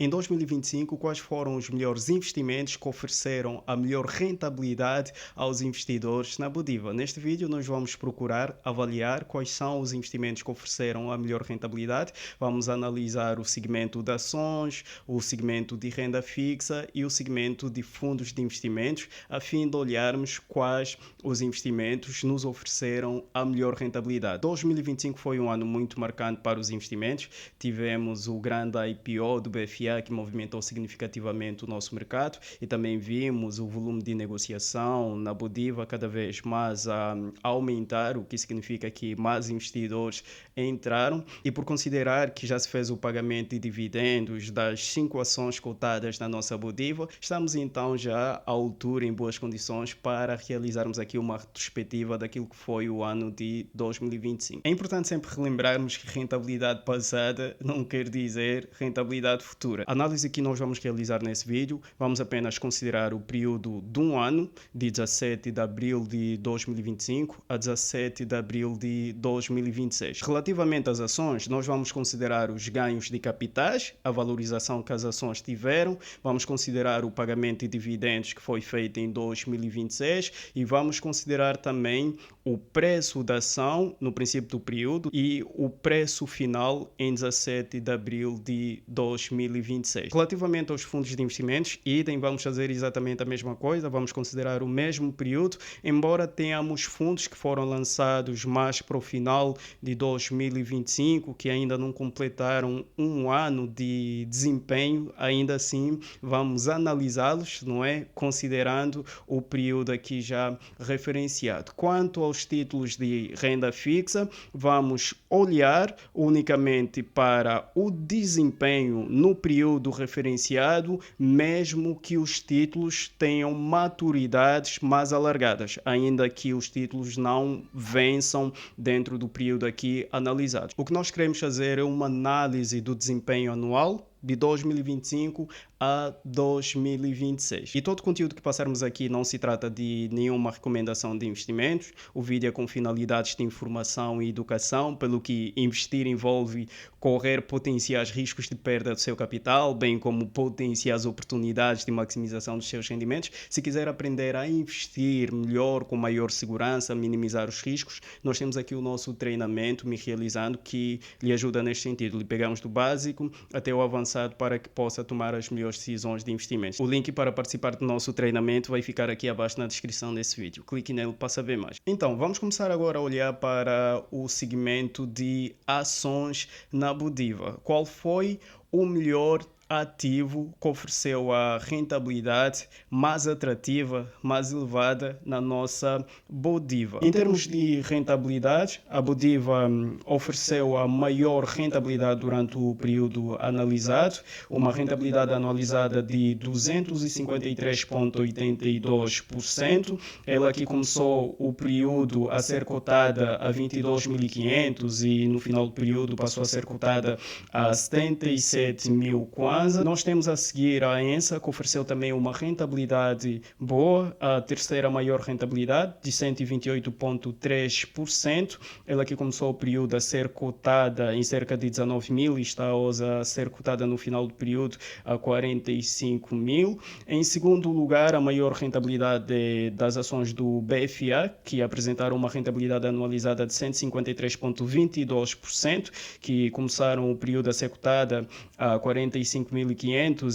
Em 2025, quais foram os melhores investimentos que ofereceram a melhor rentabilidade aos investidores na Bodiva? Neste vídeo, nós vamos procurar avaliar quais são os investimentos que ofereceram a melhor rentabilidade. Vamos analisar o segmento de ações, o segmento de renda fixa e o segmento de fundos de investimentos, a fim de olharmos quais os investimentos nos ofereceram a melhor rentabilidade. 2025 foi um ano muito marcante para os investimentos. Tivemos o grande IPO do BFA, que movimentou significativamente o nosso mercado, e também vimos o volume de negociação na Bodiva cada vez mais a aumentar, o que significa que mais investidores entraram, e por considerar que já se fez o pagamento de dividendos das 5 ações cotadas na nossa Bodiva, estamos então já à altura, em boas condições, para realizarmos aqui uma retrospectiva daquilo que foi o ano de 2025. É importante sempre relembrarmos que rentabilidade passada não quer dizer rentabilidade futura. A análise que nós vamos realizar nesse vídeo, vamos apenas considerar o período de um ano, de 17 de abril de 2025 a 17 de abril de 2026. Relativamente às ações, nós vamos considerar os ganhos de capitais, a valorização que as ações tiveram, vamos considerar o pagamento de dividendos que foi feito em 2026 e vamos considerar também o preço da ação no princípio do período e o preço final em 17 de abril de 2026. Relativamente aos fundos de investimentos, idem, vamos fazer exatamente a mesma coisa, vamos considerar o mesmo período, embora tenhamos fundos que foram lançados mais para o final de 2025, que ainda não completaram um ano de desempenho, ainda assim vamos analisá-los, não é? Considerando o período aqui já referenciado. Quanto aos títulos de renda fixa, vamos olhar unicamente para o desempenho no período referenciado, mesmo que os títulos tenham maturidades mais alargadas, ainda que os títulos não vençam dentro do período aqui analisado. O que nós queremos fazer é uma análise do desempenho anual de 2025 a 2026. E todo o conteúdo que passarmos aqui não se trata de nenhuma recomendação de investimentos. O vídeo é com finalidades de informação e educação, pelo que investir envolve correr potenciais riscos de perda do seu capital, bem como potenciais oportunidades de maximização dos seus rendimentos. Se quiser aprender a investir melhor, com maior segurança, minimizar os riscos, nós temos aqui o nosso treinamento Me Realizando, que lhe ajuda neste sentido. Lhe pegamos do básico até o avançado para que possa tomar as melhores decisões de investimentos. O link para participar do nosso treinamento vai ficar aqui abaixo na descrição desse vídeo. Clique nele para saber mais. Então, vamos começar agora a olhar para o segmento de ações na Bodiva. Qual foi o melhor ativo que ofereceu a rentabilidade mais atrativa, mais elevada na nossa Bodiva? Em termos de rentabilidade, a Bodiva ofereceu a maior rentabilidade durante o período analisado, uma rentabilidade anualizada de 253,82%. Ela aqui começou o período a ser cotada a 22.500 e no final do período passou a ser cotada a 77.000 kwanza. Nós temos a seguir a ENSA, que ofereceu também uma rentabilidade boa, a terceira maior rentabilidade, de 128,3%. Ela aqui começou o período a ser cotada em cerca de 19.000 e está hoje a ser cotada no final do período a 45.000. Em segundo lugar, a maior rentabilidade das ações do BFA, que apresentaram uma rentabilidade anualizada de 153,22%, que começaram o período a ser cotada a 45.500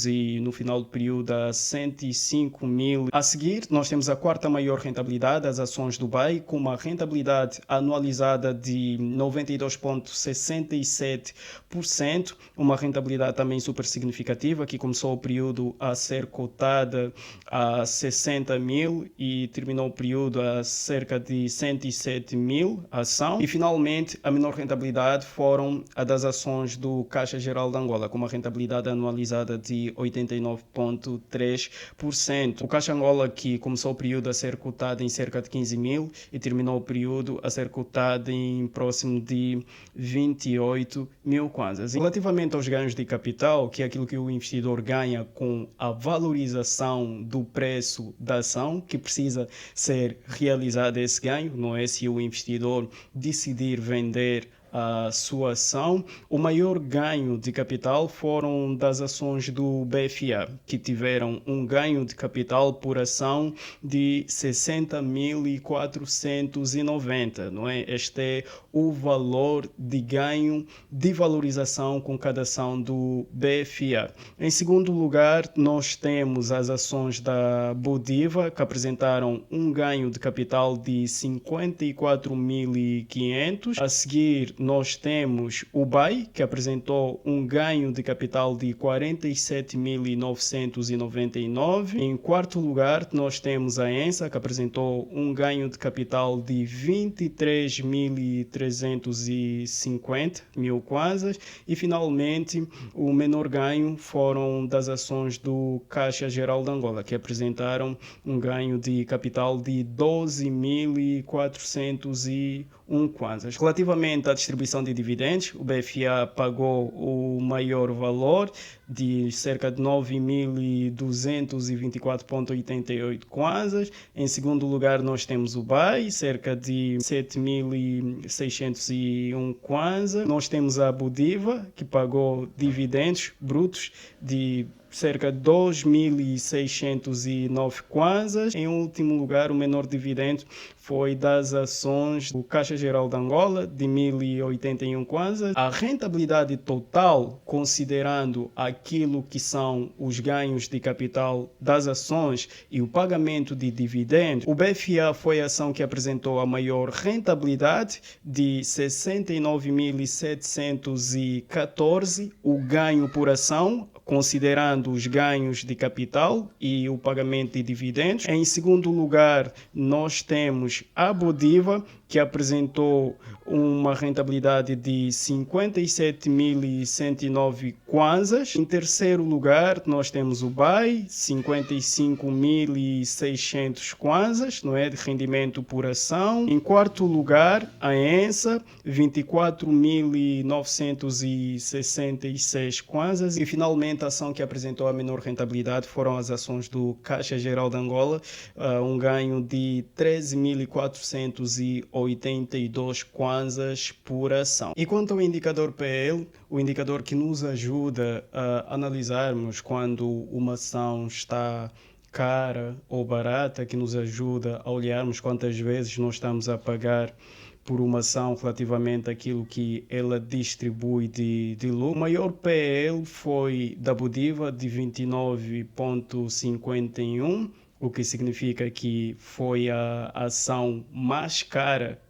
e no final do período a 105.000. A seguir, nós temos a quarta maior rentabilidade, as ações do BAI, com uma rentabilidade anualizada de 92,67%, uma rentabilidade também super significativa, que começou o período a ser cotada a 60.000 e terminou o período a cerca de 107.000 a ação. E finalmente, a menor rentabilidade foram a das ações do Caixa Geral de Angola, com uma rentabilidade anualizada de 89,3%. O Caixa Angola, que começou o período a ser cotado em cerca de 15.000 e terminou o período a ser cotado em próximo de 28.000 kwanzas. Relativamente aos ganhos de capital, que é aquilo que o investidor ganha com a valorização do preço da ação, que precisa ser realizado esse ganho, não é? Se o investidor decidir vender a sua ação. O maior ganho de capital foram das ações do BFA, que tiveram um ganho de capital por ação de 60.490, não é? Este é o valor de ganho de valorização com cada ação do BFA. Em segundo lugar, nós temos as ações da Bodiva, que apresentaram um ganho de capital de 54.500. A seguir, nós temos o BAI, que apresentou um ganho de capital de 47.999. Em quarto lugar, nós temos a ENSA, que apresentou um ganho de capital de 23.350 mil kwanzas. E, finalmente, o menor ganho foram das ações do Caixa Geral de Angola, que apresentaram um ganho de capital de 12.401 kwanzas. Relativamente à distribuição de dividendos, o BFA pagou o maior valor de cerca de 9.224,88 kwanzas. Em segundo lugar, nós temos o BAI, cerca de 7.601 kwanzas. Nós temos a Bodiva, que pagou dividendos brutos de cerca de 2.609 kwanzas. Em último lugar, o menor dividendo foi das ações do Caixa Geral de Angola, de 1.081 kwanzas. A rentabilidade total, considerando aquilo que são os ganhos de capital das ações e o pagamento de dividendos, o BFA foi a ação que apresentou a maior rentabilidade de 69.714, o ganho por ação, considerando os ganhos de capital e o pagamento de dividendos. Em segundo lugar, nós temos a Bodiva, que apresentou uma rentabilidade de 57.109 kwanzas. Em terceiro lugar, nós temos o BAI, 55.600 kwanzas, não é, de rendimento por ação. Em quarto lugar, a ENSA, 24.966 kwanzas. E finalmente, a ação que apresentou a menor rentabilidade foram as ações do Caixa Geral de Angola, um ganho de 13.482 kwanzas por ação. E quanto ao indicador PL, o indicador que nos ajuda a analisarmos quando uma ação está cara ou barata, que nos ajuda a olharmos quantas vezes nós estamos a pagar por uma ação relativamente àquilo que ela distribui de lucro. O maior PL foi da Bodiva, de 29,51, o que significa que foi a ação mais cara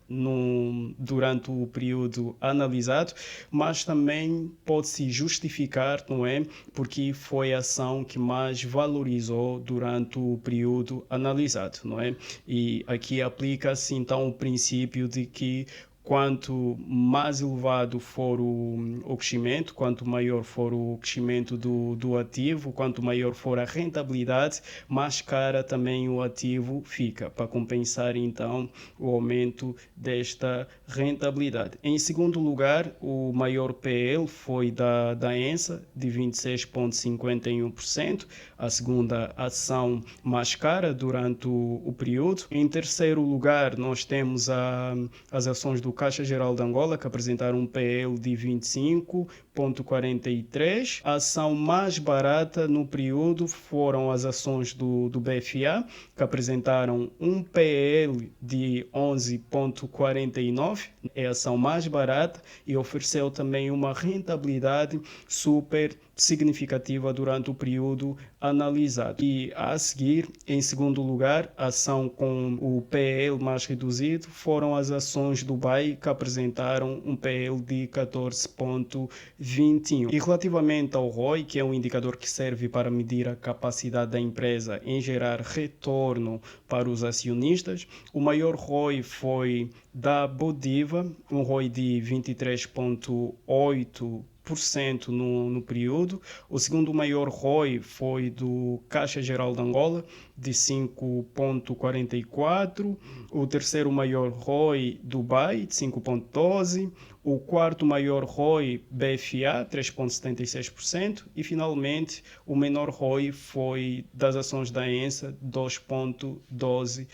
durante o período analisado, mas também pode-se justificar, não é? Porque foi a ação que mais valorizou durante o período analisado, não é? E aqui aplica-se então o princípio de que quanto mais elevado for o crescimento, quanto maior for o crescimento do ativo, quanto maior for a rentabilidade, mais cara também o ativo fica, para compensar então o aumento desta rentabilidade. Em segundo lugar, o maior PL foi da ENSA, de 26,51%, a segunda ação mais cara durante o período. Em terceiro lugar, nós temos as ações do Caixa Geral de Angola, que apresentaram um PL de 25,43. A ação mais barata no período foram as ações do BFA, que apresentaram um PL de 11,49. É a ação mais barata e ofereceu também uma rentabilidade super significativa durante o período analisado. E a seguir, em segundo lugar, a ação com o PL mais reduzido foram as ações do BAI, que apresentaram um PL de 14,21. E relativamente ao ROI, que é um indicador que serve para medir a capacidade da empresa em gerar retorno para os acionistas, o maior ROI foi da Bodiva, um ROI de 23,8% no período. O segundo maior ROI foi do Caixa Geral de Angola, de 5,44%. O terceiro maior ROI do BAI, de 5,12%. o quarto maior ROI, BFA, 3,76%, e finalmente o menor ROI foi das ações da ENSA, 2,12%.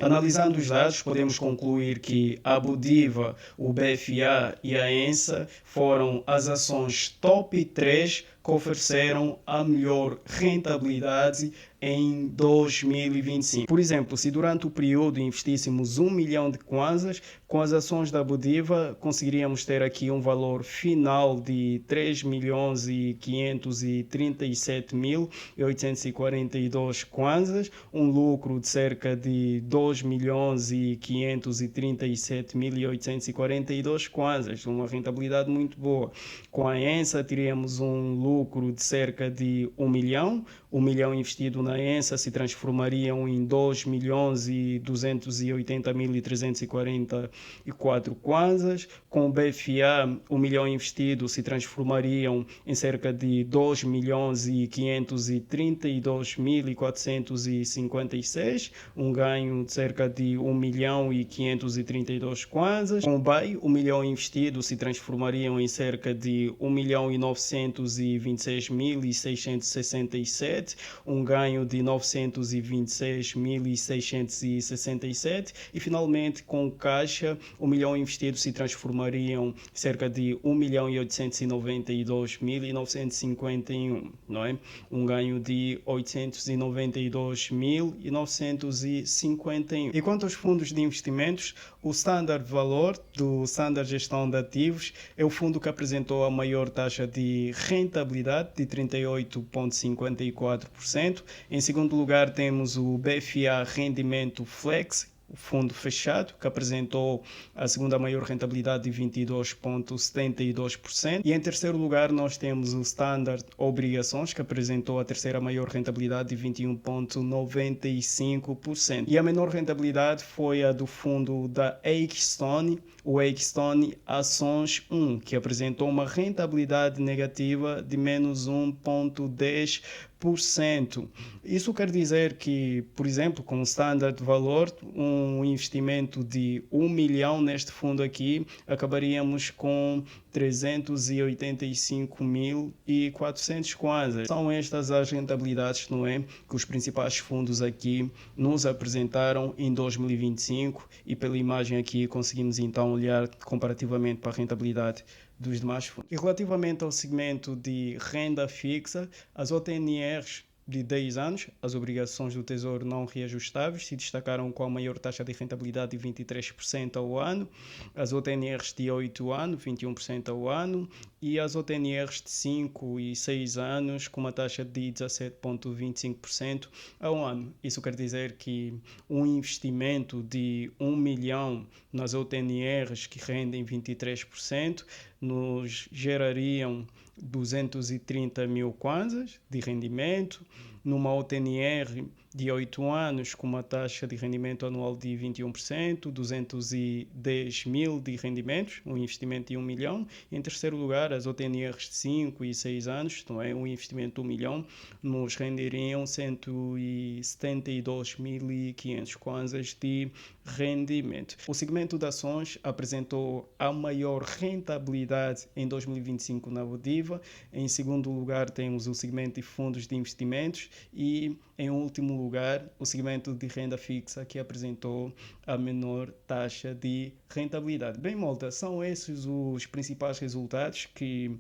Analisando os dados, podemos concluir que a Budiva, o BFA e a ENSA foram as ações top 3 que ofereceram a melhor rentabilidade em 2025. Por exemplo, se durante o período investíssemos 1 milhão de kwanzas, com as ações da Budiva conseguiríamos ter aqui um valor final de 3.537.842 kwanzas, um lucro de cerca de 2.537.842 kwanzas, uma rentabilidade muito boa. Com a ENSA teríamos um lucro de cerca de 1 milhão, 1 milhão investido na ENSA se transformariam em 2.280.344 kwanzas. Com o BFA, 1 milhão investido se transformariam em cerca de 2.532.456, um ganho de cerca de 1.532 kwanzas. Com o BAI, 1 milhão investido se transformariam em cerca de 1.926.667, um ganho de 926.667, e finalmente com caixa, 1 milhão investido se transformariam cerca de 1.892.951, não é? Um ganho de 892.951. E quanto aos fundos de investimentos, o Standard Valor do Standard Gestão de Ativos é o fundo que apresentou a maior taxa de rentabilidade de 38,54%. Em segundo lugar, temos o BFA Rendimento Flex, o fundo fechado, que apresentou a segunda maior rentabilidade de 22,72%. E em terceiro lugar, nós temos o Standard Obrigações, que apresentou a terceira maior rentabilidade de 21,95%. E a menor rentabilidade foi a do fundo da Eikstone, o Eikstone Ações 1, que apresentou uma rentabilidade negativa de menos 1,10%. Isso quer dizer que, por exemplo, com o Standard Valor, um investimento de 1 milhão neste fundo aqui, acabaríamos com 385.400 kwanzas. São estas as rentabilidades, não é, que os principais fundos aqui nos apresentaram em 2025, e pela imagem aqui conseguimos então olhar comparativamente para a rentabilidade dos demais fundos. E relativamente ao segmento de renda fixa, as OTNRs de 10 anos, as obrigações do Tesouro não reajustáveis, se destacaram com a maior taxa de rentabilidade de 23% ao ano, as OTNRs de 8 anos, 21% ao ano, e as OTNRs de 5 e 6 anos com uma taxa de 17,25% ao ano. Isso quer dizer que um investimento de 1 milhão nas OTNRs que rendem 23% nos gerariam 230 mil kwanzas de rendimento, numa OTNR de 8 anos com uma taxa de rendimento anual de 21%, 210 mil de rendimentos, um investimento de 1 milhão. Em terceiro lugar, as OTNRs de 5 e 6 anos, então é um investimento de 1 milhão, nos renderiam 172.500 kwanzas de rendimento. O segmento de ações apresentou a maior rentabilidade em 2025 na Budiva. Em segundo lugar, temos o segmento de fundos de investimentos e, em último lugar, o segmento de renda fixa, que apresentou a menor taxa de rentabilidade. Bem, malta, são esses os principais resultados que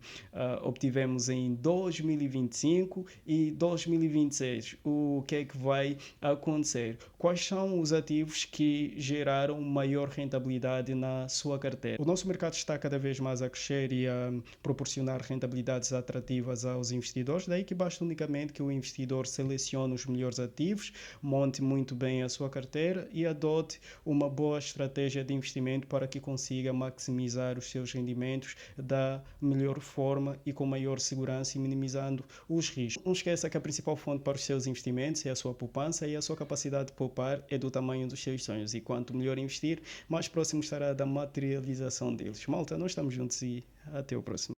obtivemos em 2025 e 2026. O que é que vai acontecer? Quais são os ativos que geraram maior rentabilidade na sua carteira? O nosso mercado está cada vez mais a crescer e a proporcionar rentabilidades atrativas aos investidores, daí que basta unicamente que o investidor selecione os melhores ativos, monte muito bem a sua carteira e adote uma boa estratégia de investimento para que consiga maximizar os seus rendimentos da melhor forma e com maior segurança e minimizando os riscos. Não esqueça que a principal fonte para os seus investimentos é a sua poupança, e a sua capacidade de poupar é do tamanho dos seus sonhos, e quanto melhor investir, mais próximo estará da materialização deles. Malta, nós estamos juntos e até o próximo.